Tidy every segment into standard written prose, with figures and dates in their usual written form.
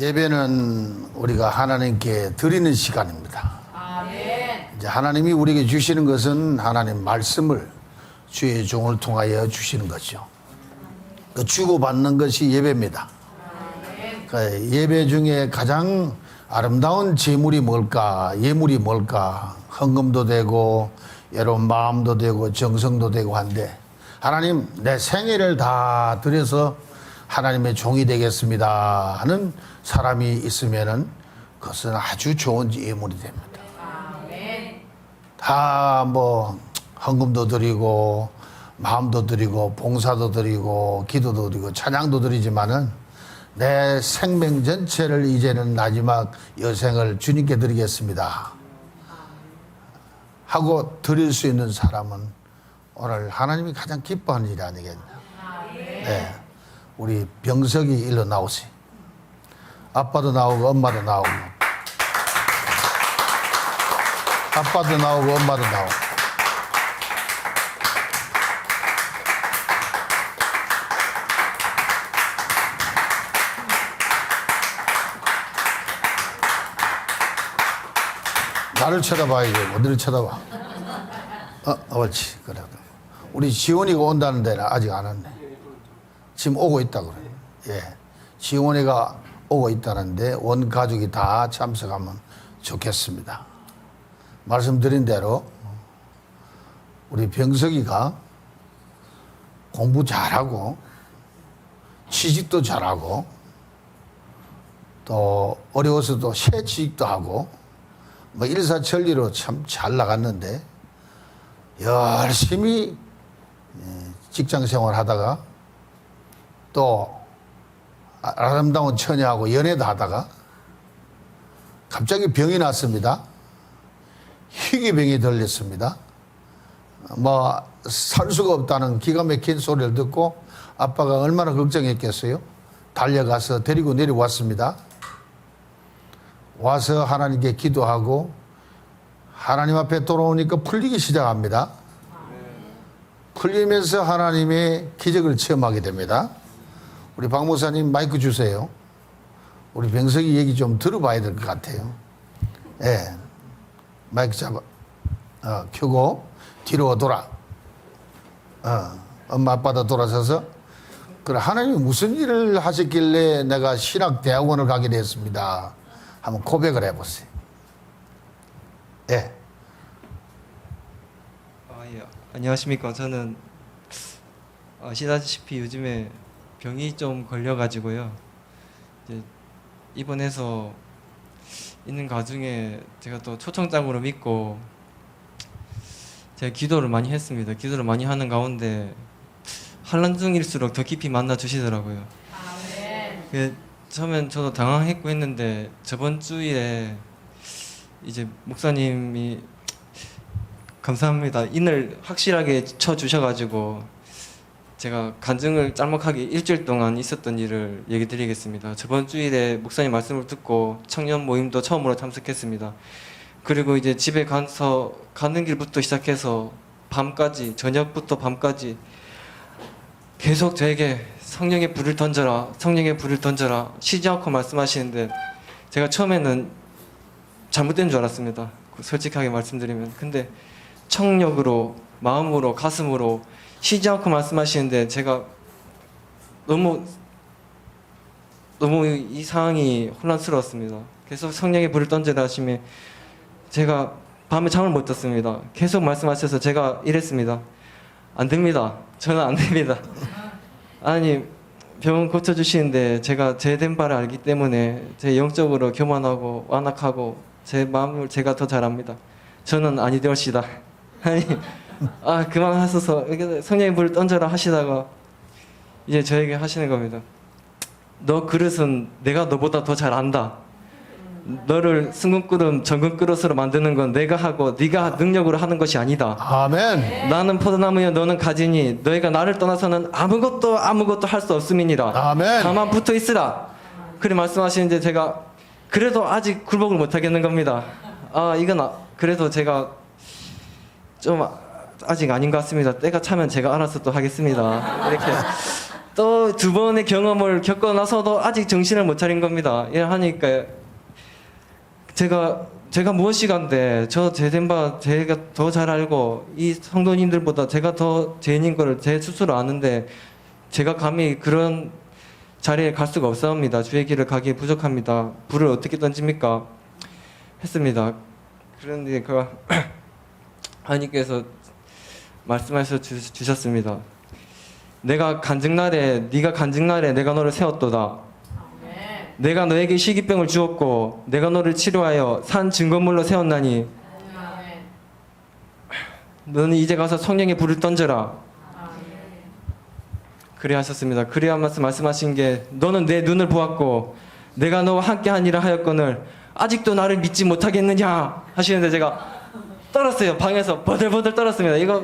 예배는 우리가 하나님께 드리는 시간입니다. 아멘. 이제 하나님이 우리에게 주시는 것은 하나님 말씀을 주의 종을 통하여 주시는 거죠. 그 주고받는 것이 예배입니다. 그 예배 중에 가장 아름다운 제물이 뭘까? 예물이 뭘까? 헌금도 되고 여러분 마음도 되고 정성도 되고 한데, 하나님 내 생애를 다 드려서 하나님의 종이 되겠습니다 하는 사람이 있으면은 그것은 아주 좋은 예물이 됩니다. 다 뭐 헌금도 드리고 마음도 드리고 봉사도 드리고 기도도 드리고 찬양도 드리지만은 내 생명 전체를 이제는 마지막 여생을 주님께 드리겠습니다 하고 드릴 수 있는 사람은 오늘 하나님이 가장 기뻐하는 일이 아니겠냐. 네. 우리 병석이 일로 나오세요. 아빠도 나오고 엄마도 나오고, 아빠도 나오고 엄마도 나오고. 나를 쳐다봐야지. 어디를 쳐다봐. 옳지. 그래. 우리 지원이가 온다는 데는 아직 안 왔네. 지금 오고 있다 그래요. 예. 지원이가 오고 있다는데 온 가족이 다 참석하면 좋겠습니다. 말씀드린 대로 우리 병석이가 공부 잘하고 취직도 잘하고 또 어려워서도 새 취직도 하고 뭐 일사천리로 참 잘 나갔는데, 열심히 직장 생활 하다가 또 아름다운 처녀하고 연애도 하다가 갑자기 병이 났습니다. 희귀병이 들렸습니다. 뭐 살 수가 없다는 기가 막힌 소리를 듣고 아빠가 얼마나 걱정했겠어요. 달려가서 데리고 내려왔습니다. 와서 하나님께 기도하고 하나님 앞에 돌아오니까 풀리기 시작합니다. 풀리면서 하나님의 기적을 체험하게 됩니다. 우리 박 목사님 마이크 주세요. 우리 병석이 얘기 좀 들어봐야 될 것 같아요. 예. 마이크 잡아. 켜고 뒤로 돌아. 엄마 아빠도 돌아서서, 그래 하나님이 무슨 일을 하셨길래 내가 신학대학원을 가게 됐습니다. 한번 고백을 해보세요. 예. 예. 안녕하십니까. 저는 아시다시피 요즘에 병이 좀 걸려가지고요. 이제 입원해서 있는 가중에 제가 또 초청장으로 믿고 제가 기도를 많이 했습니다. 기도를 많이 하는 가운데 환난 중일수록 더 깊이 만나 주시더라고요. 처음엔 저도 당황했고 했는데 저번 주일에 이제 목사님이 감사합니다. 인을 확실하게 쳐 주셔가지고 제가 간증을 짤막하게 일주일 동안 있었던 일을 얘기 드리겠습니다. 저번 주일에 목사님 말씀을 듣고 청년 모임도 처음으로 참석했습니다. 그리고 이제 집에 가서 가는 길부터 시작해서 밤까지, 저녁부터 밤까지 계속 저에게 성령의 불을 던져라, 성령의 불을 던져라 쉬지 않고 말씀하시는데, 제가 처음에는 잘못된 줄 알았습니다. 솔직하게 말씀드리면. 근데 청력으로, 마음으로, 가슴으로 쉬지 않고 말씀하시는데 제가 너무 이 상황이 혼란스러웠습니다. 계속 성령의 불을 던져라 하시면 제가 밤에 잠을 못 잤습니다. 계속 말씀하셔서 제가 이랬습니다. 안 됩니다. 저는 안 됩니다. 아니, 병원 고쳐주시는데 제가 제 된 바를 알기 때문에 제 영적으로 교만하고 완악하고 제 마음을 제가 더 잘 압니다. 저는 아니 되옵시다. 아니, 그만하셔서 성령의 불을 던져라 하시다가 이제 저에게 하시는 겁니다. 너 그릇은 내가 너보다 더 잘 안다. 너를 승금그릇, 정금그릇으로 만드는 건 내가 하고 네가 능력으로 하는 것이 아니다. 아멘. 나는 포도나무여 너는 가지니 너희가 나를 떠나서는 아무것도 할 수 없음이니라. 아멘. 가만 붙어 있으라. 그리 말씀하시는데 제가 그래도 아직 굴복을 못 하겠는 겁니다. 이건 그래도 제가 좀 아직 아닌 것 같습니다. 때가 차면 제가 알아서 또 하겠습니다. 이렇게 또 두 번의 경험을 겪고 나서도 아직 정신을 못 차린 겁니다. 이 하니까 제가 무엇이간데 저 제된 바 제가 더 잘 알고 이 성도님들보다 제가 더 죄인인 걸 제 스스로 아는데 제가 감히 그런 자리에 갈 수가 없사옵니다. 주의 길을 가기에 부족합니다. 불을 어떻게 던집니까? 했습니다. 그런데 그 하나님께서 말씀하셔 주셨습니다. 네가 간증 날에 내가 너를 세웠도다. 내가 너에게 시기병을 주었고 내가 너를 치료하여 산 증거물로 세웠나니 너는 이제 가서 성령의 불을 던져라. 그래 하셨습니다. 그래야 말씀하신 게 너는 내 눈을 보았고 내가 너와 함께하니라 하였거늘 아직도 나를 믿지 못하겠느냐 하시는데 제가 떨었어요. 방에서 버들버들 떨었습니다. 이거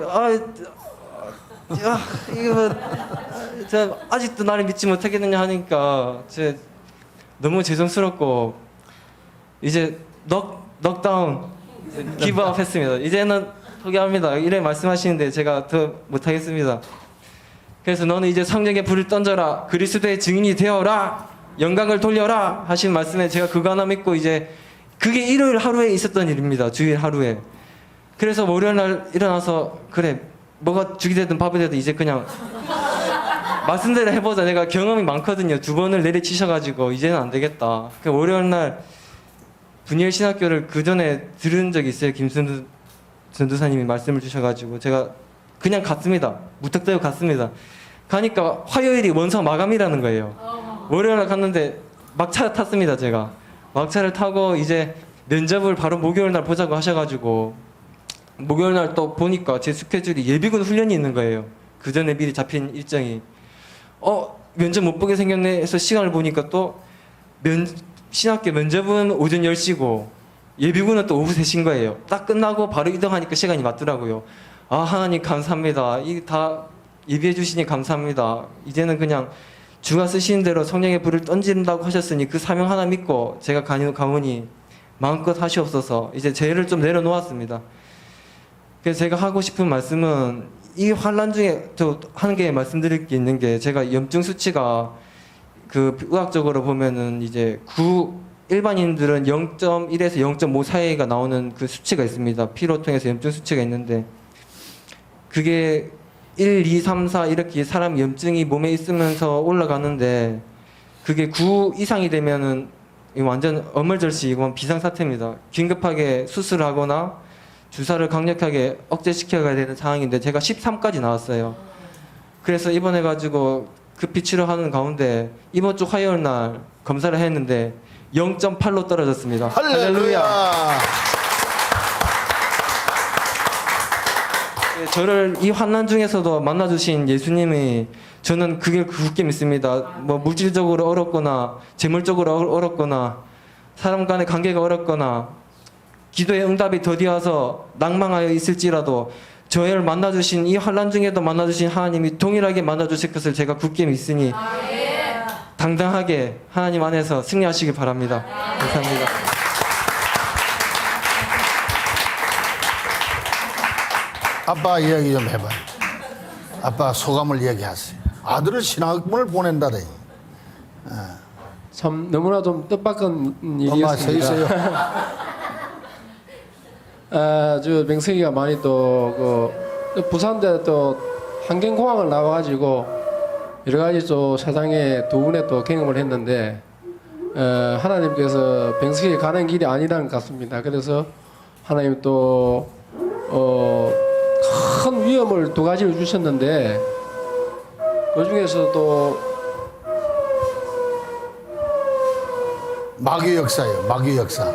제가 아직도 나를 믿지 못하겠느냐 하니까 너무 죄송스럽고 이제 넉다운 기브업 했습니다. 이제는 포기합니다. 이래 말씀하시는데 제가 더 못하겠습니다. 그래서 너는 이제 성령의 불을 던져라. 그리스도의 증인이 되어라. 영광을 돌려라. 하신 말씀에 제가 그거 하나 믿고 이제 그게 일요일 하루에 있었던 일입니다. 주일 하루에. 그래서 월요일 날 일어나서 그래 뭐가 죽이 되든 밥이 되든 이제 그냥 말씀대로 해보자. 내가 경험이 많거든요. 2번을 내리치셔가지고 이제는 안 되겠다. 그 월요일 날 분이엘 신학교를 그 전에 들은 적이 있어요. 김순두 전도사님이 말씀을 주셔가지고 제가 그냥 갔습니다. 무턱대고 갔습니다. 가니까 화요일이 원서 마감이라는 거예요. 월요일 날 갔는데 막차 탔습니다. 제가 막차를 타고 이제 면접을 바로 목요일 날 보자고 하셔가지고 목요일 날 또 보니까 제 스케줄이 예비군 훈련이 있는 거예요. 그 전에 미리 잡힌 일정이 면접 못 보게 생겼네 해서 시간을 보니까 또 신학교 면접은 오전 10시고 예비군은 또 오후 3시인 거예요. 딱 끝나고 바로 이동하니까 시간이 맞더라고요. 하나님 감사합니다. 이 다 예비해 주시니 감사합니다. 이제는 그냥 주가 쓰시는 대로 성령의 불을 던진다고 하셨으니 그 사명 하나 믿고 제가 가오니 마음껏 하시옵소서. 이제 죄를 좀 내려놓았습니다. 그래서 제가 하고 싶은 말씀은 이 환란 중에 저 한 개 말씀드릴 게 있는 게 제가 염증 수치가 그 의학적으로 보면은 이제 일반인들은 0.1에서 0.5 사이가 나오는 그 수치가 있습니다. 피로 통해서 염증 수치가 있는데 그게 1, 2, 3, 4 이렇게 사람 염증이 몸에 있으면서 올라가는데 그게 9 이상이 되면은 완전 어물절시 이건 비상사태입니다. 긴급하게 수술하거나 주사를 강력하게 억제시켜야 되는 상황인데 제가 13까지 나왔어요. 그래서 입원해가지고 급히 치료하는 가운데 이번 주 화요일 날 검사를 했는데 0.8로 떨어졌습니다. 할렐루야. 저를 이 환난 중에서도 만나주신 예수님이 저는 그게 굳게 믿습니다. 뭐 물질적으로 어렵거나 재물적으로 어렵거나 사람 간의 관계가 어렵거나 기도의 응답이 더디어서 낭망하여 있을지라도 저를 만나주신 이 환난 중에도 만나주신 하나님이 동일하게 만나주실 것을 제가 굳게 믿으니 당당하게 하나님 안에서 승리하시길 바랍니다. 감사합니다. 아빠 이야기 좀 해봐요. 아빠 소감을 이야기하세요. 아들을 신학문을 보낸다더니. 참 너무나 좀 뜻밖은 엄마 서 일이었습니다. 있어요. 저 맹석이가 많이 또 부산대 또 환경공학을 나와가지고 여러 가지 또 세상에 두 분의 또 경험을 했는데 하나님께서 맹석이 가는 길이 아니라는 것 같습니다. 그래서 하나님 또 큰 위험을 두 가지를 주셨는데 그 중에서도 마귀 역사예요. 마귀 역사.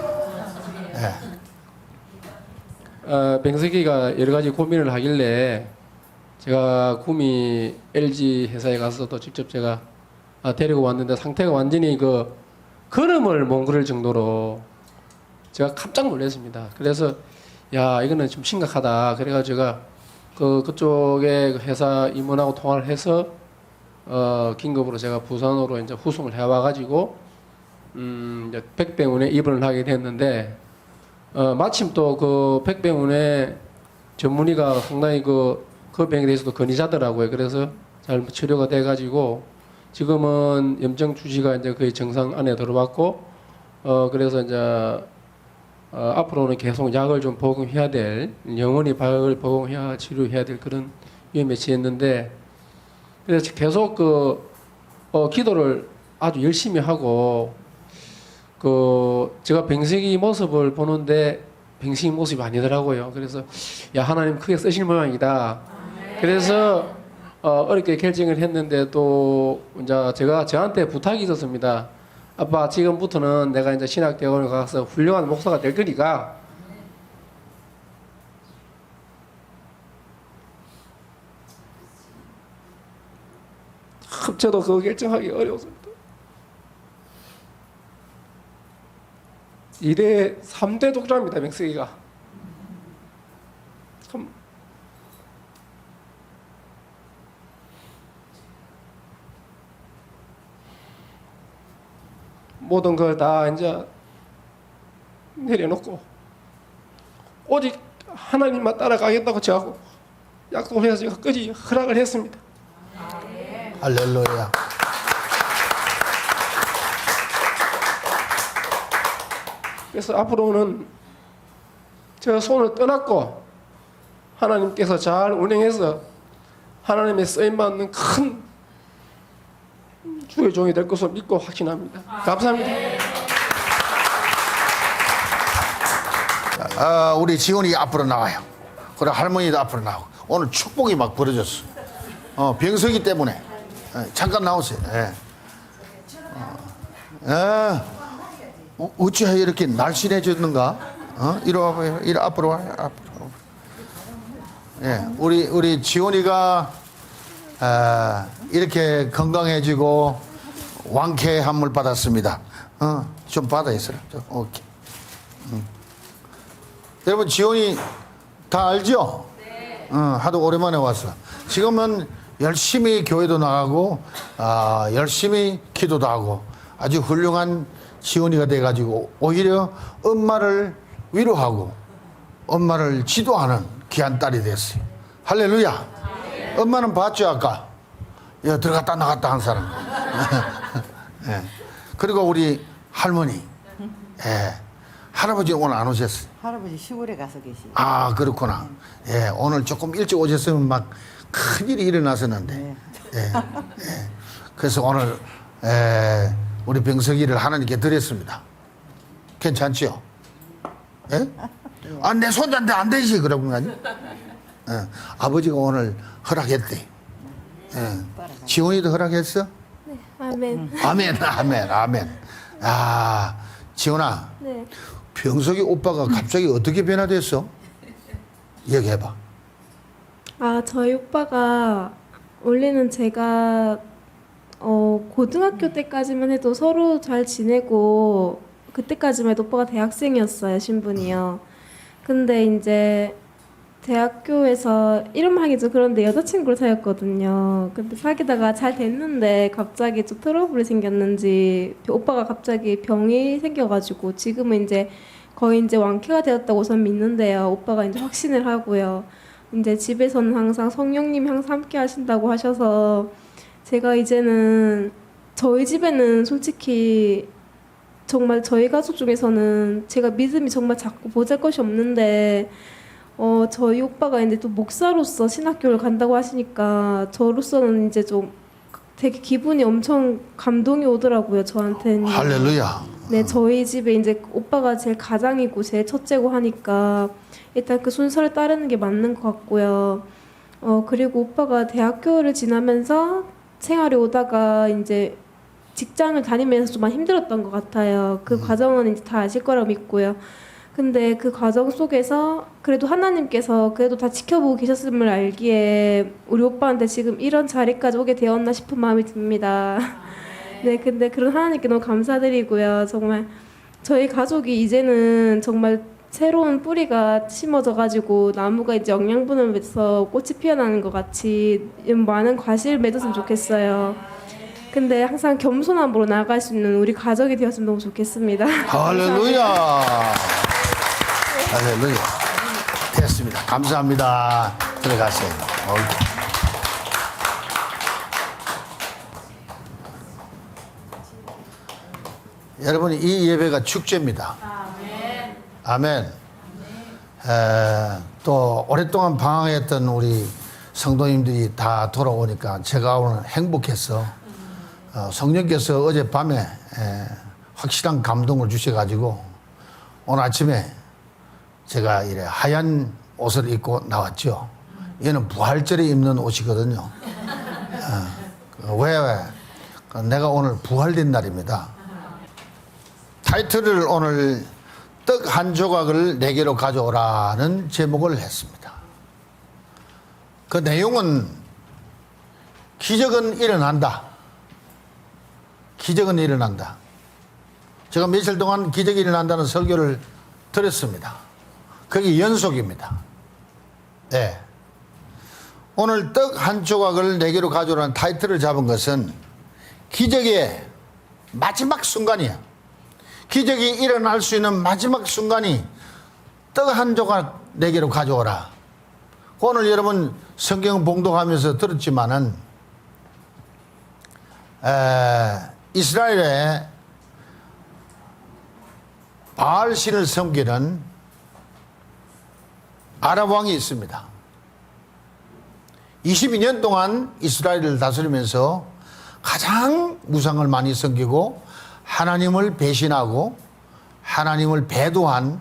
뱅석이가 여러 가지 고민을 하길래 제가 구미 LG 회사에 가서 또 직접 제가 데리고 왔는데 상태가 완전히 걸음을 못 걸을 정도로 제가 깜짝 놀랐습니다. 그래서 야 이거는 좀 심각하다. 그래가지고 제가 그쪽에 회사 임원하고 통화를 해서 긴급으로 제가 부산으로 이제 후송을 해와가지고 이제 백병원에 입원을 하게 됐는데 마침 또 그 백병원의 전문의가 상당히 그 병에 대해서도 권위자더라고요. 그래서 잘 치료가 돼가지고 지금은 염증 주시가 이제 거의 정상 안에 들어왔고 그래서 이제 앞으로는 계속 약을 좀 복용해야 될 영원히 약을 복용해야 치료해야 될 그런 위험에 처했는데 그래서 계속 기도를 아주 열심히 하고 제가 병석이 모습을 보는데 병석이 모습이 아니더라고요. 그래서 야 하나님 크게 쓰실 모양이다. 그래서 어렵게 결정을 했는데 또 이제 제가 저한테 부탁이 있었습니다. 아빠 지금부터는 내가 이제 신학대학원을 가서 훌륭한 목사가 될 거니까 참 저도 그거 결정하기 어려웠습니다. 2대 3대 독자입니다. 명석이가 참 모든 걸 다 이제 내려놓고 오직 하나님만 따라가겠다고 저하고 약속을 해서 제가 끝까지 허락을 했습니다. 할렐루야. 그래서 앞으로는 저 손을 떠났고 하나님께서 잘 운행해서 하나님의 쓰임받는 큰 주의 종이 될 것을 믿고 확신합니다. 감사합니다. 우리 지원이 앞으로 나와요. 그리고 할머니도 앞으로 나오고. 오늘 축복이 막 벌어졌어. 병석이 때문에. 잠깐 나오세요. 어찌하여 이렇게 날씬해졌는가? 이리 와봐요. 이리 앞으로 와요. 앞으로. 우리 지원이가 이렇게 건강해지고 완쾌함을 받았습니다. 좀 받아 있어라. 오케이. 여러분 지원이 다 알죠? 네. 하도 오랜만에 왔어. 지금은 열심히 교회도 나가고 열심히 기도도 하고 아주 훌륭한 지원이가 돼가지고 오히려 엄마를 위로하고 엄마를 지도하는 귀한 딸이 됐어요. 할렐루야. 네. 엄마는 봤죠 아까? 들어갔다 나갔다 한 사람. 네. 그리고 우리 할머니. 할아버지 오늘 안 오셨어요? 할아버지 시골에 가서 계시. 아 그렇구나. 오늘 조금 일찍 오셨으면 막 큰일이 일어났었는데. 그래서 오늘 우리 병석이를 하나님께 드렸습니다. 괜찮죠? 내 손자인데 안 되지 그러는 거 아니야? 아버지가 오늘 허락했대. 지원이도 허락했어? 네, 아멘. 아멘. 지원아. 네. 병석이 오빠가 갑자기 어떻게 변화됐어? 얘기해봐. 저희 오빠가 원래는 제가 고등학교 때까지만 해도 서로 잘 지내고 그때까지만 해도 오빠가 대학생이었어요, 신분이요. 근데 이제 대학교에서 이름 하기 좀 그런데 여자친구를 사귀었거든요. 근데 사귀다가 잘 됐는데 갑자기 좀 트러블이 생겼는지 오빠가 갑자기 병이 생겨가지고 지금은 이제 거의 이제 완쾌가 되었다고 우선 믿는데요. 오빠가 이제 확신을 하고요. 이제 집에서는 항상 성령님이 항상 함께 하신다고 하셔서 제가 이제는 저희 집에는 솔직히 정말 저희 가족 중에서는 제가 믿음이 정말 작고 보잘것이 없는데 저희 오빠가 이제 또 목사로서 신학교를 간다고 하시니까 저로서는 이제 좀 되게 기분이 엄청 감동이 오더라고요, 저한테는. 할렐루야. 네, 저희 집에 이제 오빠가 제일 가장이고 제일 첫째고 하니까 일단 그 순서를 따르는 게 맞는 것 같고요. 그리고 오빠가 대학교를 지나면서 생활이 오다가 이제 직장을 다니면서 좀 많이 힘들었던 것 같아요. 그 과정은 이제 다 아실 거라고 믿고요. 근데 그 과정 속에서 그래도 하나님께서 그래도 다 지켜보고 계셨음을 알기에 우리 오빠한테 지금 이런 자리까지 오게 되었나 싶은 마음이 듭니다. 네, 근데 그런 하나님께 너무 감사드리고요. 정말 저희 가족이 이제는 정말 새로운 뿌리가 심어져가지고 나무가 이제 영양분을 맺어서 꽃이 피어나는 것 같이 많은 과실을 맺었으면 좋겠어요. 근데 항상 겸손함으로 나아갈 수 있는 우리 가족이 되었으면 너무 좋겠습니다. 할렐루야. 할렐루야. 됐습니다. 감사합니다. 들어가세요. 여러분, 이 예배가 축제입니다. 아멘. 또 오랫동안 방황했던 우리 성도님들이 다 돌아오니까 제가 오늘 행복해서 성령께서 어젯밤에 확실한 감동을 주셔가지고 오늘 아침에 제가 이래 하얀 옷을 입고 나왔죠. 얘는 부활절에 입는 옷이거든요. 왜? 내가 오늘 부활된 날입니다. 타이틀을 오늘 떡 한 조각을 내게로 가져오라는 제목을 했습니다. 그 내용은 기적은 일어난다. 기적은 일어난다. 제가 며칠 동안 기적이 일어난다는 설교를 드렸습니다. 그게 연속입니다. 네. 오늘 떡 한 조각을 내게로 가져오라는 타이틀을 잡은 것은 기적의 마지막 순간이야. 기적이 일어날 수 있는 마지막 순간이 떡 한 조각 내게로 가져오라. 오늘 여러분 성경 봉독하면서 들었지만은 이스라엘에 바알 신을 섬기는 아람 왕이 있습니다. 22년 동안 이스라엘을 다스리면서 가장 우상을 많이 섬기고 하나님을 배신하고 하나님을 배도한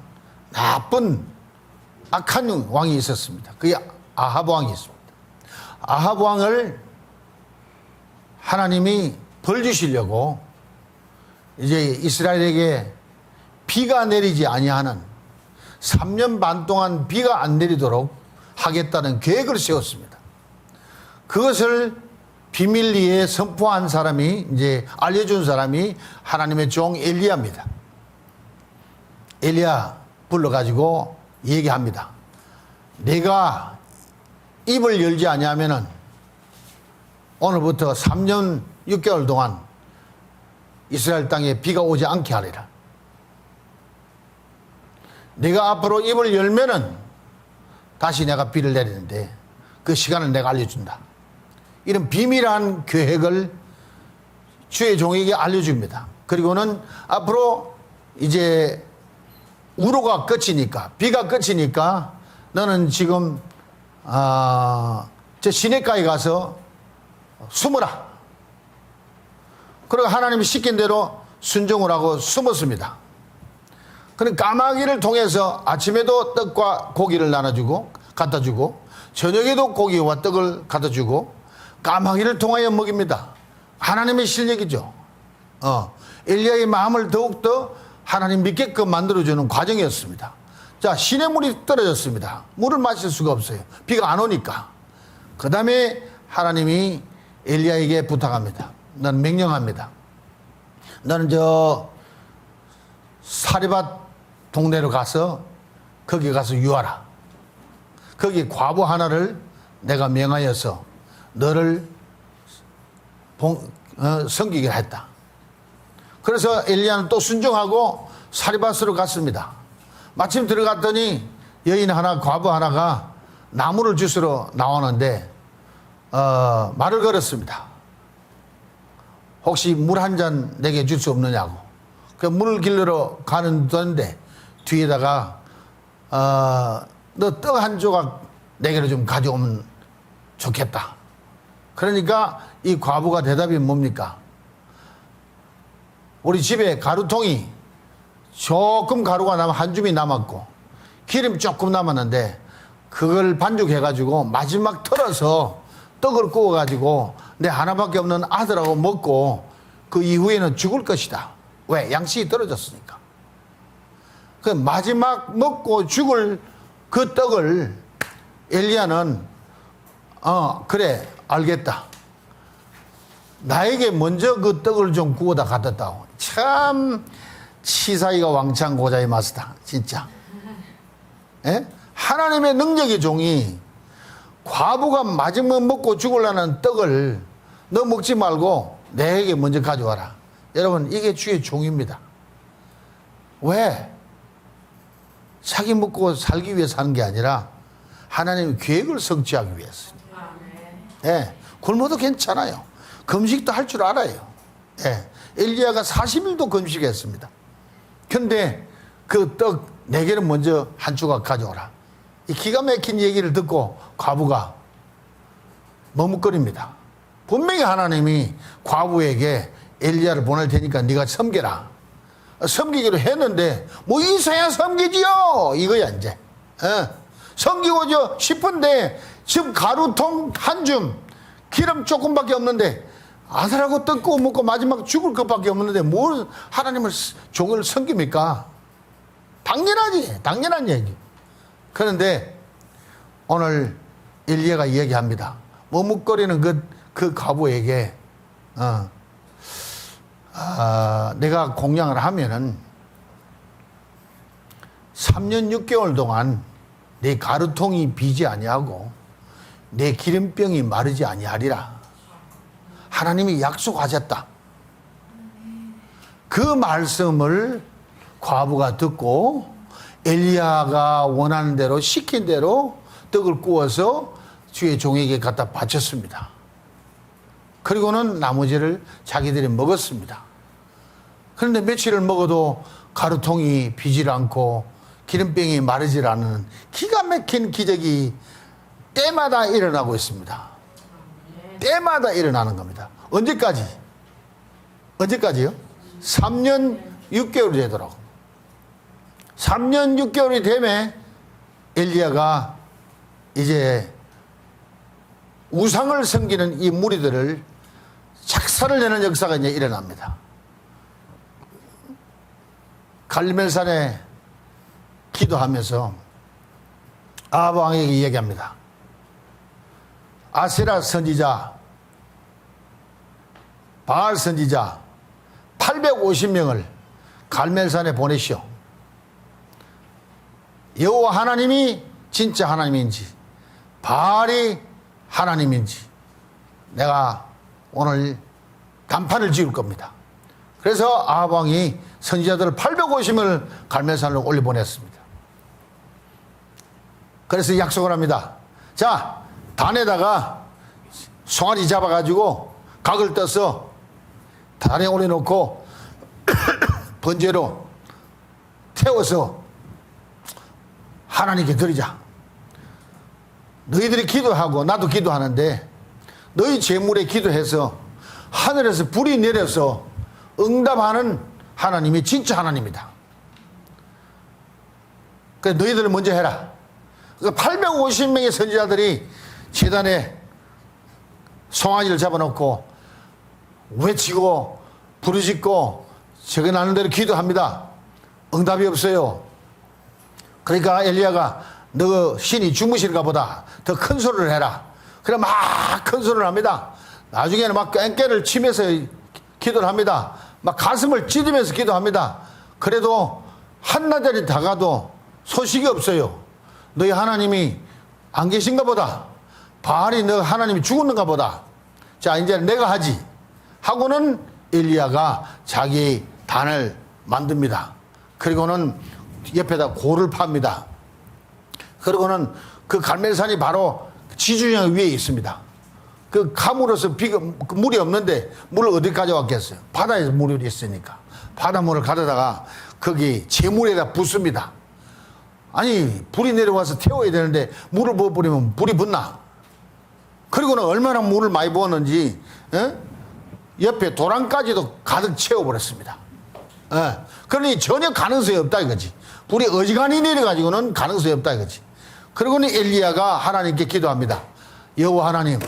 나쁜 악한 왕이 있었습니다. 그게 아합 왕이 있습니다. 아합 왕을 하나님이 벌 주시려고 이제 이스라엘에게 비가 내리지 아니하는 3년 반 동안 비가 안 내리도록 하겠다는 계획을 세웠습니다. 그것을 비밀리에 선포한 사람이, 이제 알려준 사람이 하나님의 종 엘리야입니다. 엘리야 불러가지고 얘기합니다. 내가 입을 열지 아니하면은 오늘부터 3년 6개월 동안 이스라엘 땅에 비가 오지 않게 하리라. 내가 앞으로 입을 열면은 다시 내가 비를 내리는데 그 시간을 내가 알려준다. 이런 비밀한 계획을 주의 종에게 알려줍니다. 그리고는 앞으로 이제 우로가 끝이니까, 비가 끝이니까 너는 지금 저 시냇가에 가서 숨어라. 그리고 하나님이 시킨 대로 순종을 하고 숨었습니다. 그럼 까마귀를 통해서 아침에도 떡과 고기를 나눠주고 갖다 주고 저녁에도 고기와 떡을 갖다 주고 까마귀를 통하여 먹입니다. 하나님의 실력이죠. 엘리야의 마음을 더욱더 하나님 믿게끔 만들어주는 과정이었습니다. 자, 시냇물이 떨어졌습니다. 물을 마실 수가 없어요. 비가 안 오니까. 그 다음에 하나님이 엘리야에게 부탁합니다. 나는 명령합니다. 너는 저 사리밧 동네로 가서 거기 가서 유하라. 거기 과부 하나를 내가 명하여서 너를 섬기게 했다. 그래서 엘리야는 또 순종하고 사리밧으로 갔습니다. 마침 들어갔더니 여인 하나, 과부 하나가 나무를 주스러 나오는데 말을 걸었습니다. 혹시 물 한 잔 내게 줄 수 없느냐고. 그 물을 길러러 가는 don데 뒤에다가 너 떡 한 조각 내게로 좀 가져오면 좋겠다. 그러니까 이 과부가 대답이 뭡니까? 우리 집에 가루통이 조금 가루가 남아 한 줌이 남았고 기름 조금 남았는데 그걸 반죽해가지고 마지막 털어서 떡을 구워가지고 내 하나밖에 없는 아들하고 먹고 그 이후에는 죽을 것이다. 왜? 양식이 떨어졌으니까. 그 마지막 먹고 죽을 그 떡을 엘리야는 그래 알겠다. 나에게 먼저 그 떡을 좀 구워다 갖다 다오. 참 치사이가 왕창 고자의 맛이다. 진짜. 예? 하나님의 능력의 종이 과부가 마지막 먹고 죽으려는 떡을 너 먹지 말고 내게 먼저 가져와라. 여러분 이게 주의 종입니다. 왜? 자기 먹고 살기 위해서 하는 게 아니라 하나님의 계획을 성취하기 위해서. 예, 굶어도 괜찮아요. 금식도 할 줄 알아요. 예, 엘리야가 40일도 금식했습니다. 근데 그 떡 4개를 먼저 한 조각 가져오라. 이 기가 막힌 얘기를 듣고 과부가 머뭇거립니다. 분명히 하나님이 과부에게 엘리야를 보낼 테니까 네가 섬겨라. 섬기기로 했는데 뭐 이서야 섬기지요 이거야 이제. 섬기고 싶은데 지금 가루통 한 줌 기름 조금밖에 없는데 아들하고 떡 구워 먹고 마지막 죽을 것밖에 없는데 뭘 하나님을 종을 섬깁니까? 당연하지. 당연한 얘기. 그런데 오늘 엘리야가 얘기합니다. 머뭇거리는 그 과부에게 내가 공양을 하면은 3년 6개월 동안 내 가루통이 비지 아니하고 내 기름병이 마르지 아니하리라. 하나님이 약속하셨다. 그 말씀을 과부가 듣고 엘리야가 원하는 대로 시킨 대로 떡을 구워서 주의 종에게 갖다 바쳤습니다. 그리고는 나머지를 자기들이 먹었습니다. 그런데 며칠을 먹어도 가루통이 비질 않고 기름병이 마르질 않는 기가 막힌 기적이 때마다 일어나고 있습니다. 때마다 일어나는 겁니다. 언제까지? 언제까지요? 3년 6개월이 되도록. 3년 6개월이 되면 엘리야가 이제 우상을 섬기는 이 무리들을 작사를 내는 역사가 이제 일어납니다. 갈멜산에 기도하면서 아합 왕에게 이야기합니다. 아세라 선지자, 바알 선지자 850명을 갈멜산에 보내시오. 여호와 하나님이 진짜 하나님인지 바알이 하나님인지 내가 오늘 단판을 지을 겁니다. 그래서 아합 왕이 선지자들을 850명을 갈멜산으로 올려보냈습니다. 그래서 약속을 합니다. 자, 단에다가 송아지 잡아가지고 각을 떠서 단에 올려놓고 번제로 태워서 하나님께 드리자. 너희들이 기도하고 나도 기도하는데 너희 제물에 기도해서 하늘에서 불이 내려서 응답하는 하나님이 진짜 하나님이다. 그래서 너희들은 먼저 해라. 850명의 선지자들이 제단에 송아지를 잡아놓고 외치고 부르짖고 적어나는 대로 기도합니다. 응답이 없어요. 그러니까 엘리야가 너 신이 주무실까 보다 더 큰 소리를 해라. 그래 막 큰 소리를 합니다. 나중에는 막 꽹깨를 치면서 기도를 합니다. 막 가슴을 찢으면서 기도합니다. 그래도 한나절이 다가도 소식이 없어요. 너희 하나님이 안 계신가 보다. 바알이 너 하나님이 죽었는가 보다. 자, 이제 내가 하지 하고는 엘리야가 자기 단을 만듭니다. 그리고는 옆에다 고를 팝니다. 그리고는 그 갈멜산이 바로 지중해 위에 있습니다. 그 가물어서 물이 없는데 물을 어디 가져왔겠어요? 바다에서 물이 있으니까 바닷물을 가져다가 거기 재물에다 붓습니다. 아니 불이 내려와서 태워야 되는데 물을 부어버리면 불이 붙나? 그리고는 얼마나 물을 많이 부었는지 옆에 도랑까지도 가득 채워버렸습니다. 그러니 전혀 가능성이 없다 이거지. 불이 어지간히 내려가지고는 가능성이 없다 이거지. 그리고는 엘리야가 하나님께 기도합니다. 여호와 하나님,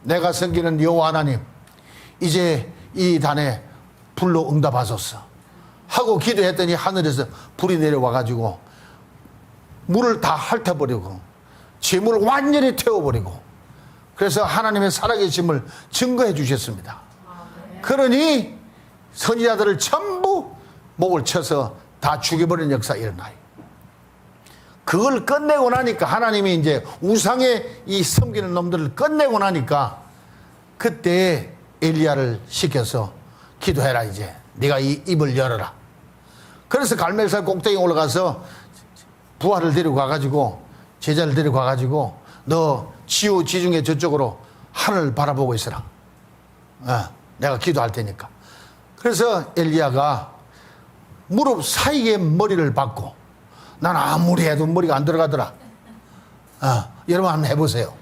내가 섬기는 여호와 하나님, 이제 이 단에 불로 응답하소서 하고 기도했더니 하늘에서 불이 내려와가지고 물을 다 핥아버리고 재물을 완전히 태워버리고 그래서 하나님의 살아계심을 증거해 주셨습니다. 그러니 선지자들을 전부 목을 쳐서 다 죽여버리는 역사가 일어나요. 그걸 끝내고 나니까 하나님이 이제 우상에 이 섬기는 놈들을 끝내고 나니까 그때 엘리야를 시켜서 기도해라. 이제 네가 이 입을 열어라. 그래서 갈멜산 꼭대기에 올라가서 부하를 데리고 가가지고 제자를 데리고 가가지고 너 지중해 저쪽으로 하늘을 바라보고 있어라. 내가 기도할 테니까. 그래서 엘리야가 무릎 사이에 머리를 박고, 난 아무리 해도 머리가 안 들어가더라. 여러분 한번 해보세요.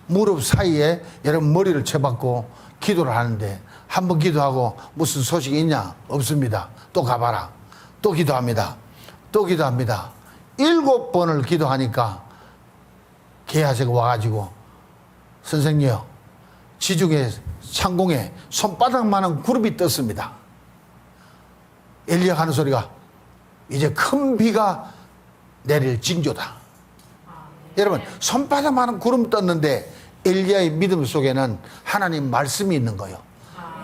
무릎 사이에 여러분 머리를 쳐박고 기도를 하는데, 한 번 기도하고 무슨 소식이 있냐? 없습니다. 또 가봐라. 또 기도합니다. 또 기도합니다. 7번을 기도하니까 게하시가 와가지고, 선생님, 지중해 상공에 손바닥만한 구름이 떴습니다. 엘리야 하는 소리가, 이제 큰 비가 내릴 징조다. 여러분, 손바닥만한 구름 떴는데 엘리야의 믿음 속에는 하나님 말씀이 있는 거예요.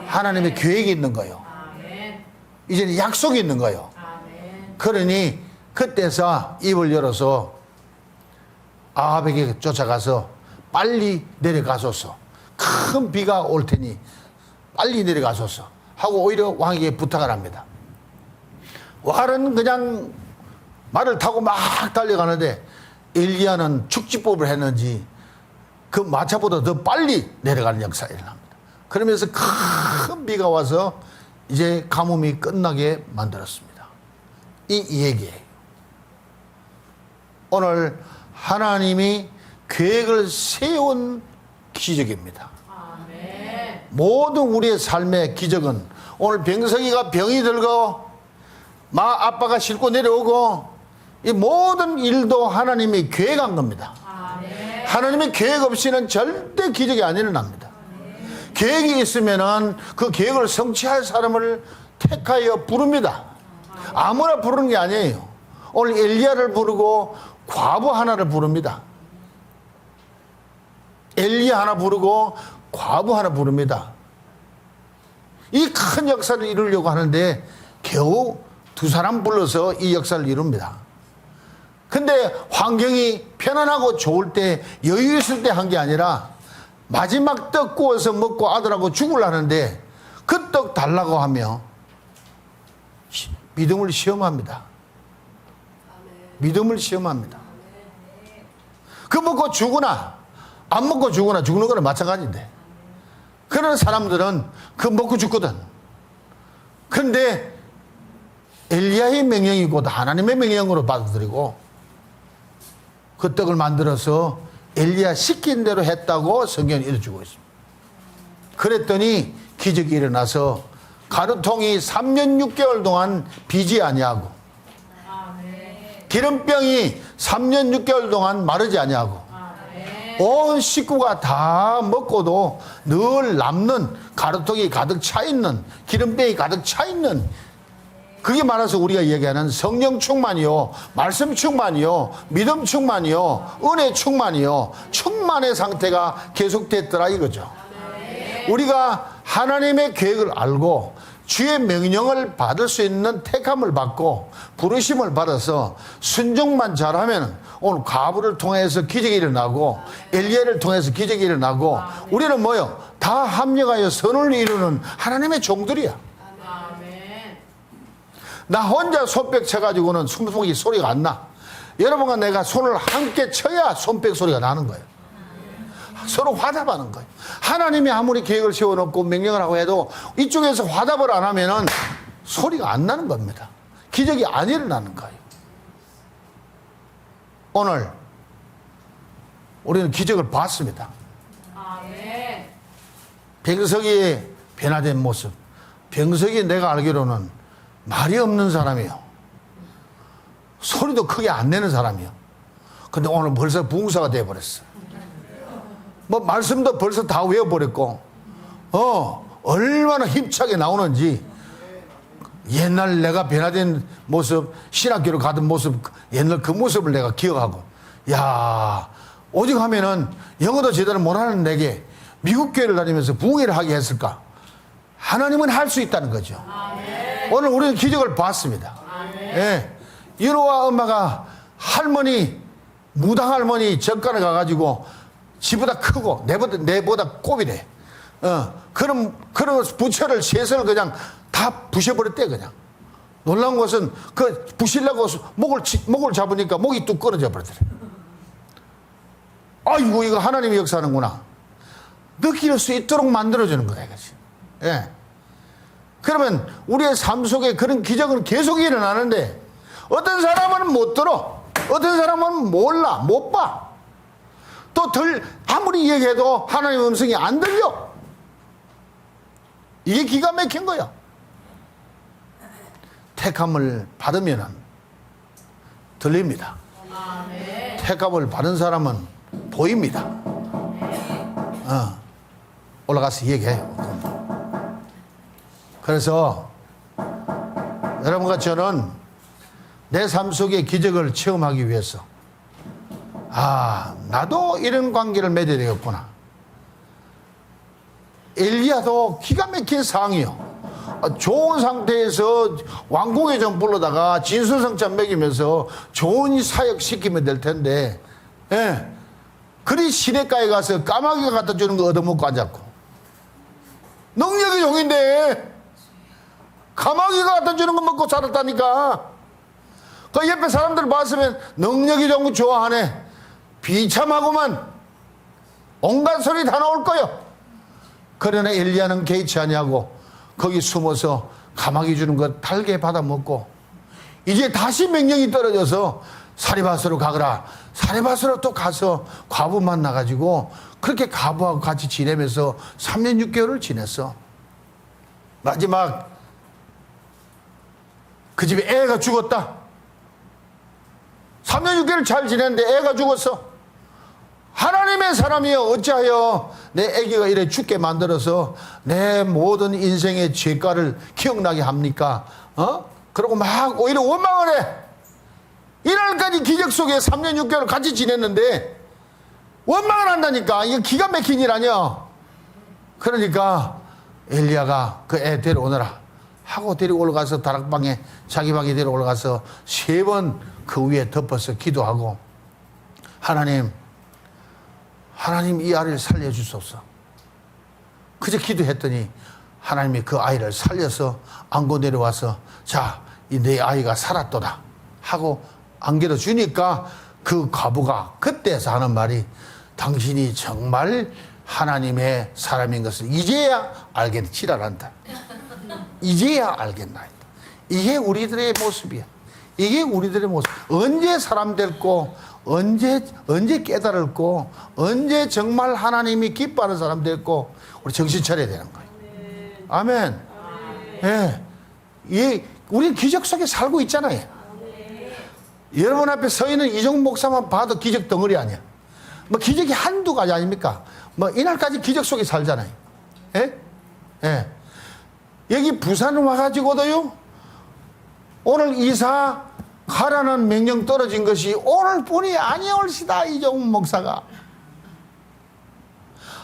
하나님의 계획이 있는 거예요. 이제는 약속이 있는 거예요. 그러니 그때서 입을 열어서 아합에게 쫓아가서 빨리 내려가소서, 큰 비가 올 테니 빨리 내려가소서 하고 오히려 왕에게 부탁을 합니다. 왕은 그냥 말을 타고 막 달려가는데 엘리야는 축지법을 했는지 그 마차보다 더 빨리 내려가는 역사가 일어납니다. 그러면서 큰 비가 와서 이제 가뭄이 끝나게 만들었습니다. 이 얘기예요. 오늘 하나님이 계획을 세운 기적입니다. 모든 우리의 삶의 기적은, 오늘 병석이가 병이 들고 아빠가 싣고 내려오고, 이 모든 일도 하나님이 계획한 겁니다. 하나님의 계획 없이는 절대 기적이 안 일어납니다. 계획이 있으면은 그 계획을 성취할 사람을 택하여 부릅니다. 아무나 부르는 게 아니에요. 오늘 엘리야를 부르고 과부 하나를 부릅니다. 엘리야 하나 부르고 과부 하나 부릅니다. 이 큰 역사를 이루려고 하는데 겨우 2사람 불러서 이 역사를 이룹니다. 근데 환경이 편안하고 좋을 때, 여유 있을 때 한 게 아니라 마지막 떡 구워서 먹고 아들하고 죽으려는데 그 떡 달라고 하며 믿음을 시험합니다. 믿음을 시험합니다. 그 먹고 죽으나 안 먹고 죽으나 죽는 거는 마찬가지인데, 그런 사람들은 그 먹고 죽거든. 근데 엘리야의 명령이 곧 하나님의 명령으로 받아들이고 그 떡을 만들어서 엘리야 시킨 대로 했다고 성경이 일러주고 있습니다. 그랬더니 기적이 일어나서 가루통이 3년 6개월 동안 비지 아니하고, 기름병이 3년 6개월 동안 마르지 아니하고, 온 식구가 다 먹고도 늘 남는 가루통이 가득 차 있는, 기름병이 가득 차 있는, 그게 말해서 우리가 얘기하는 성령 충만이요, 말씀 충만이요, 믿음 충만이요, 은혜 충만이요, 충만의 상태가 계속됐더라 이거죠. 우리가 하나님의 계획을 알고 주의 명령을 받을 수 있는 택함을 받고 부르심을 받아서 순종만 잘하면 오늘 과부를 통해서 기적이 일어나고 엘리야를 통해서 기적이 일어나고, 우리는 뭐요? 다 합력하여 선을 이루는 하나님의 종들이야. 나 혼자 손뼉 쳐가지고는 손목이 소리가 안 나. 여러분과 내가 손을 함께 쳐야 손뼉 소리가 나는 거예요. 서로 화답하는 거예요. 하나님이 아무리 계획을 세워놓고 명령을 하고 해도 이쪽에서 화답을 안 하면은 소리가 안 나는 겁니다. 기적이 안 일어나는 거예요. 오늘 우리는 기적을 봤습니다. 병석이의 변화된 모습. 병석이 내가 알기로는 말이 없는 사람이요, 소리도 크게 안 내는 사람이요. 근데 오늘 벌써 부흥사가 되어버렸어. 뭐 말씀도 벌써 다 외워버렸고, 얼마나 힘차게 나오는지. 옛날 내가 변화된 모습, 신학교를 가던 모습, 옛날 그 모습을 내가 기억하고, 야, 오직 하면은 영어도 제대로 못하는 내게 미국 교회를 다니면서 부흥회를 하게 했을까? 하나님은 할 수 있다는 거죠. 오늘 우리는 기적을 봤습니다. 예. 윤호와 엄마가 할머니, 무당 할머니 전간에 가가지고 지보다 크고 내보다 꼽이래. 그런 부처를 셋을 그냥 다 부셔버렸대, 그냥. 놀라운 것은 그 부시려고 목을 잡으니까 목이 뚝 끊어져 버렸더래. 아이고, 이거 하나님이 역사하는구나. 느낄 수 있도록 만들어주는 거다, 이거지. 예. 그러면 우리의 삶 속에 그런 기적은 계속 일어나는데 어떤 사람은 못 들어. 어떤 사람은 몰라. 못 봐. 또 아무리 얘기해도 하나님의 음성이 안 들려. 이게 기가 막힌 거야. 택함을 받으면 들립니다. 택함을 받은 사람은 보입니다. 올라가서 얘기해요. 그래서 여러분과 저는 내 삶 속의 기적을 체험하기 위해서 나도 이런 관계를 맺어야 되겠구나. 엘리야도 기가 막힌 상황이요. 좋은 상태에서 왕궁에 좀 불러다가 진수성찬 먹이면서 좋은 사역 시키면 될 텐데, 예. 그리 시냇가에 가서 까마귀가 갖다 주는 거 얻어먹고 앉았고, 능력이 용인데 까마귀가 갖다 주는 거 먹고 살았다니까. 그 옆에 사람들 봤으면 능력이 좋은 거 좋아하네. 비참하고만 온갖 소리 다 나올 거요. 그러나 엘리야는 개의치 아니하고 거기 숨어서 까마귀 주는 것 달게 받아 먹고, 이제 다시 명령이 떨어져서 사리밧으로 가거라. 사리밧으로 또 가서 과부 만나가지고 그렇게 과부하고 같이 지내면서 3년 6개월을 지냈어. 마지막 그 집에 애가 죽었다. 3년 6개월 잘 지냈는데 애가 죽었어. 하나님의 사람이여, 어찌하여 내 아기가 이래 죽게 만들어서 내 모든 인생의 죄가를 기억나게 합니까? 그러고 막 오히려 원망을 해. 이날까지 기적 속에 3년 6개월 같이 지냈는데 원망을 한다니까. 이거 기가 막힌 일 아니야. 그러니까 엘리야가 그 애 데려오너라 하고 데리고 올라가서 다락방에 자기 방에 데리고 올라가서 3번 그 위에 덮어서 기도하고, 하나님 이 아이를 살려주소서. 그저 기도했더니 하나님이 그 아이를 살려서 안고 내려와서, 자, 내 아이가 살았도다 하고 안겨주니까 그 과부가 그때서 하는 말이, 당신이 정말 하나님의 사람인 것을 이제야 알겠다. 지랄한다. 이제야 알겠나. 이게 우리들의 모습이야. 이게 우리들의 모습. 언제 사람 됐고, 언제 깨달았고, 언제 정말 하나님이 기뻐하는 사람 됐고, 우리 정신 차려야 되는 거예요. 아멘. 예. 우리 기적 속에 살고 있잖아요. 여러분 앞에 서 있는 이종 목사만 봐도 기적 덩어리 아니야. 뭐 기적이 한두 가지 아닙니까? 뭐 이날까지 기적 속에 살잖아요. 예. 여기 부산 와가지고도요, 오늘 이사 가라는 명령 떨어진 것이 오늘뿐이 아니올시다. 이종 목사가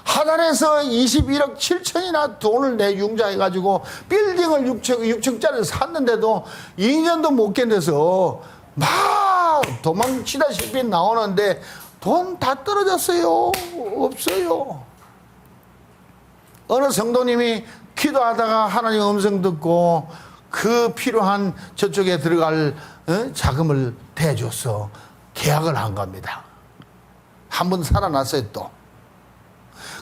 하단에서 21억 7천이나 돈을 내융자해가지고 빌딩을 6층짜리를 샀는데도 2년도 못 견뎌서 막 도망치다시피 나오는데 돈 다 떨어졌어요. 없어요. 어느 성도님이 기도하다가 하나님 음성 듣고 그 필요한 저쪽에 들어갈 자금을 대줘서 계약을 한 겁니다. 한 번 살아났어요. 또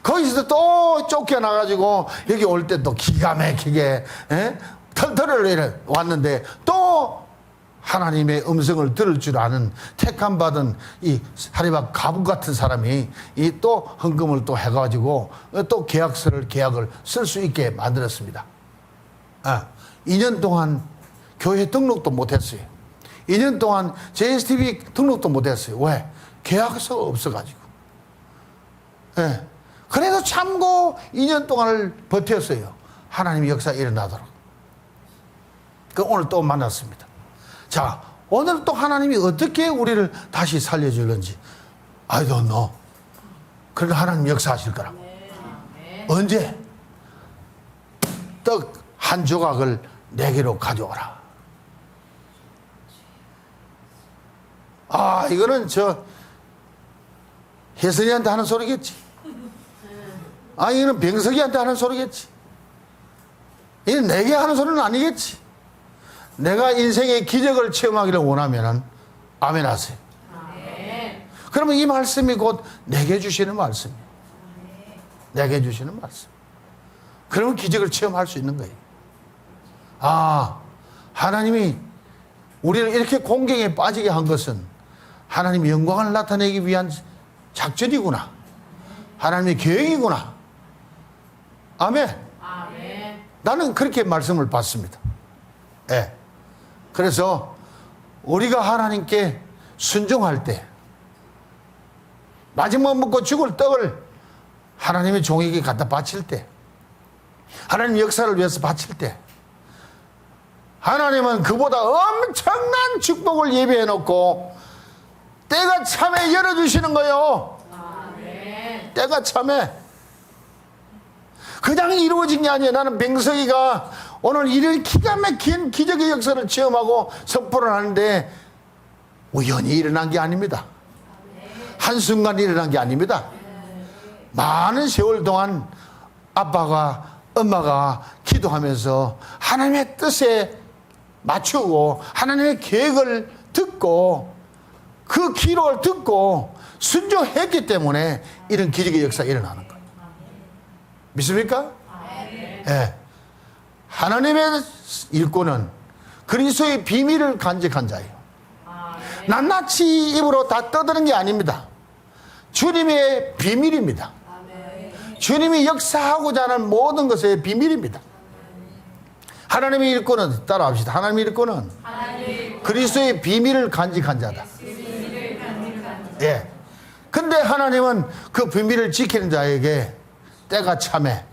거기서 또 쫓겨나가지고 여기 올 때 또 기가 막히게 털털을 왔는데, 또 하나님의 음성을 들을 줄 아는 택함 받은 이 사리밧 과부 같은 사람이 이 또 헌금을 또 해가지고 또 계약을 쓸 수 있게 만들었습니다. 2년 동안 교회 등록도 못했어요. 2년 동안 JSTV 등록도 못했어요. 왜? 계약서가 없어가지고. 그래도 참고 2년 동안을 버텼어요. 하나님의 역사 일어나도록. 오늘 또 만났습니다. 자, 오늘 또 하나님이 어떻게 우리를 다시 살려줄는지 I don't know. 그러나 하나님 역사하실 거라고. 언제? 떡 한 조각을 내게로 가져오라. 이거는 혜선이한테 하는 소리겠지. 이거는 병석이한테 하는 소리겠지. 이건 내게 하는 소리는 아니겠지. 내가 인생의 기적을 체험하기를 원하면 아멘 하세요. 그러면 이 말씀이 곧 내게 주시는 말씀이에요. 내게 주시는 말씀. 그러면 기적을 체험할 수 있는 거예요. 하나님이 우리를 이렇게 공경에 빠지게 한 것은 하나님의 영광을 나타내기 위한 작전이구나. 하나님의 계획이구나. 아멘. 나는 그렇게 말씀을 받습니다. 예. 그래서 우리가 하나님께 순종할 때, 마지막 먹고 죽을 떡을 하나님의 종에게 갖다 바칠 때, 하나님 역사를 위해서 바칠 때, 하나님은 그보다 엄청난 축복을 예비해 놓고 때가 참에 열어주시는 거예요. 때가 참에. 그냥 이루어진 게 아니에요. 나는 뱅석이가 오늘 이런 기가 막힌 기적의 역사를 체험하고 선포를 하는데 우연히 일어난 게 아닙니다. 한순간 일어난 게 아닙니다. 많은 세월 동안 아빠가 엄마가 기도하면서 하나님의 뜻에 맞추고 하나님의 계획을 듣고 그 기록을 듣고 순종했기 때문에 이런 기적의 역사가 일어나는 거예요. 믿습니까? 예. 하나님의 일꾼은 그리스도의 비밀을 간직한 자예요. 낱낱이 입으로 다 떠드는 게 아닙니다. 주님의 비밀입니다. 주님이 역사하고자 하는 모든 것의 비밀입니다. 하나님의 일꾼은, 따라합시다. 하나님의 일꾼은 그리스도의 비밀을 간직한 자다. 예. 근데 하나님은 그 비밀을 지키는 자에게 때가 참에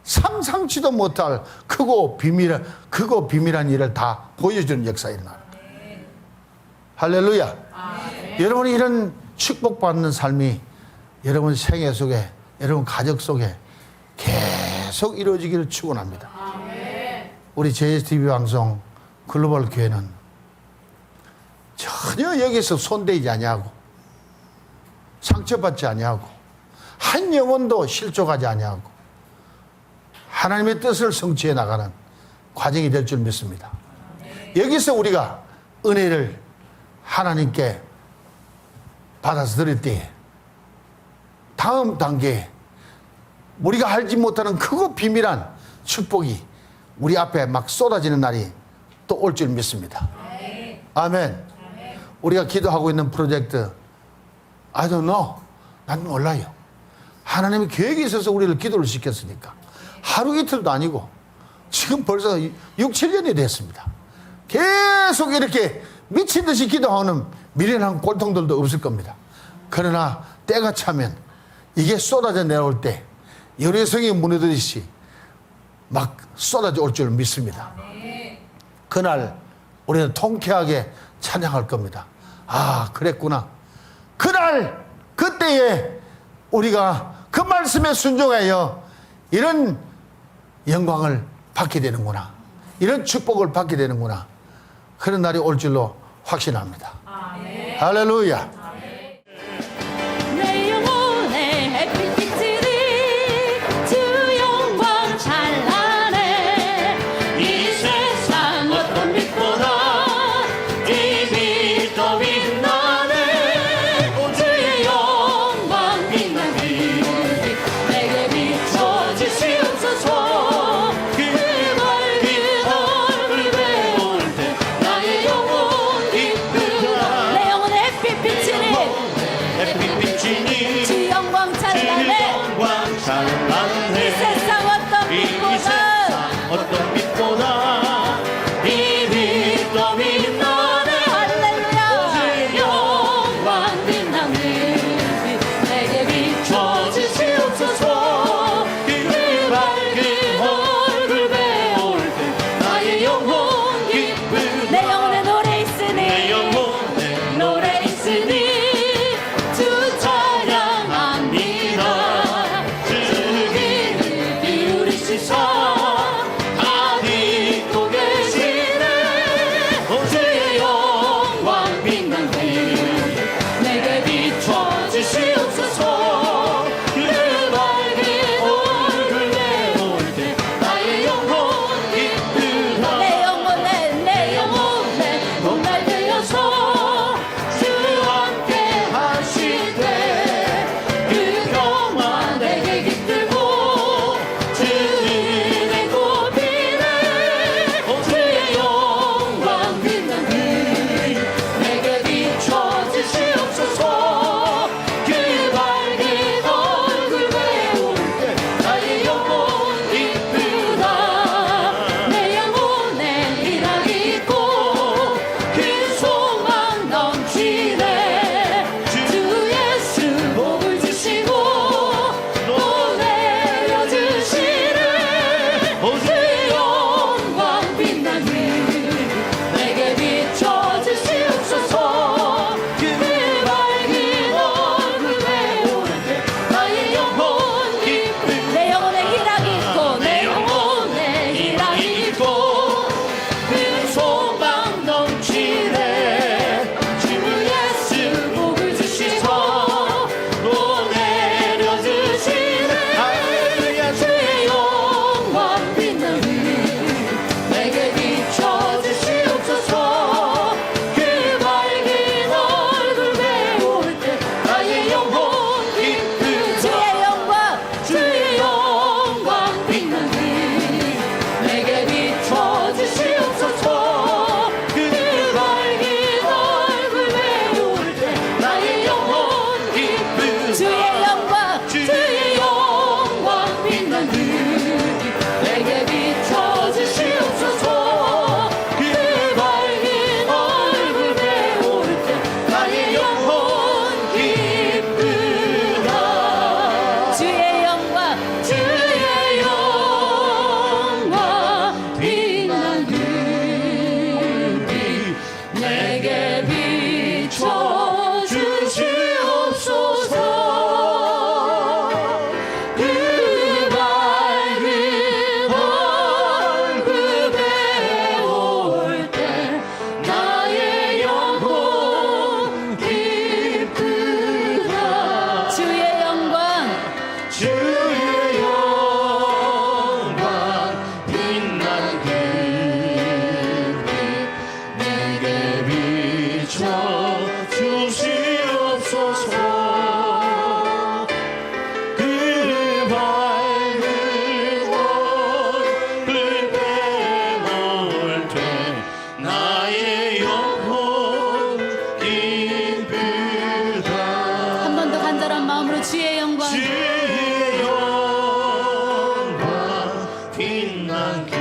상상치도 못할 크고 비밀한 일을 다 보여주는 역사가 일어나는 거예요. 할렐루야. 여러분이 이런 축복받는 삶이 여러분 생애 속에, 여러분 가족 속에 계속 이루어지기를 축원합니다. 우리 JSTV 방송 글로벌 교회는 전혀 여기서 손대지 아니하고 상처받지 아니하고 한 영혼도 실족하지 아니하고 하나님의 뜻을 성취해 나가는 과정이 될 줄 믿습니다. 여기서 우리가 은혜를 하나님께 받아서 드릴 때에 다음 단계에 우리가 알지 못하는 크고 비밀한 축복이 우리 앞에 막 쏟아지는 날이 또 올 줄 믿습니다. 아멘. 우리가 기도하고 있는 프로젝트 I don't know. 난 몰라요. 하나님이 계획이 있어서 우리를 기도를 시켰으니까 하루 이틀도 아니고 지금 벌써 6, 7년이 됐습니다. 계속 이렇게 미친 듯이 기도하는 미련한 꼴통들도 없을 겁니다. 그러나 때가 차면 이게 쏟아져 내려올 때 열애성이 무너지듯이 막 쏟아져 올 줄 믿습니다. 그날 우리는 통쾌하게 찬양할 겁니다. 아, 그랬구나. 그날 그때에 우리가 그 말씀에 순종하여 이런 영광을 받게 되는구나, 이런 축복을 받게 되는구나, 그런 날이 올 줄로 확신합니다. 할렐루야. 내 영혼의 햇빛들이 주 영광 찬란해. 이 세상 어떤 빛보다 이 빛 더 빛나네. 주의 영광 빛나니 내게 비춰 주시옵소서. 그 밝은 얼굴 배울 때 나의 영혼 기쁘다. 내 영혼의 햇빛 비치니 주 영광 찬란해. 이 세상 어떤 빛보다 이 빛 더 빛나네. 할렐루야. 주의 영광 빛나는 빛 내게 비춰 주시옵소서. 그 밝은 얼굴 배울 때 나의 영혼 기쁘다. 내 영혼에 노래 있으니 내 영혼에 노래 있으니 주 찬양합니다. 주 귀를 기울이시사 다 듣고 계시네. 주의 영광 빛난 빛 내게 비춰 주시옵소서. 그 밝은 얼굴 배울 때 나의 영혼 기쁘다. 내 영혼에 몸날 되어서 주 함께 하시되 그 평화 내게 깃들고 주를 빛난 길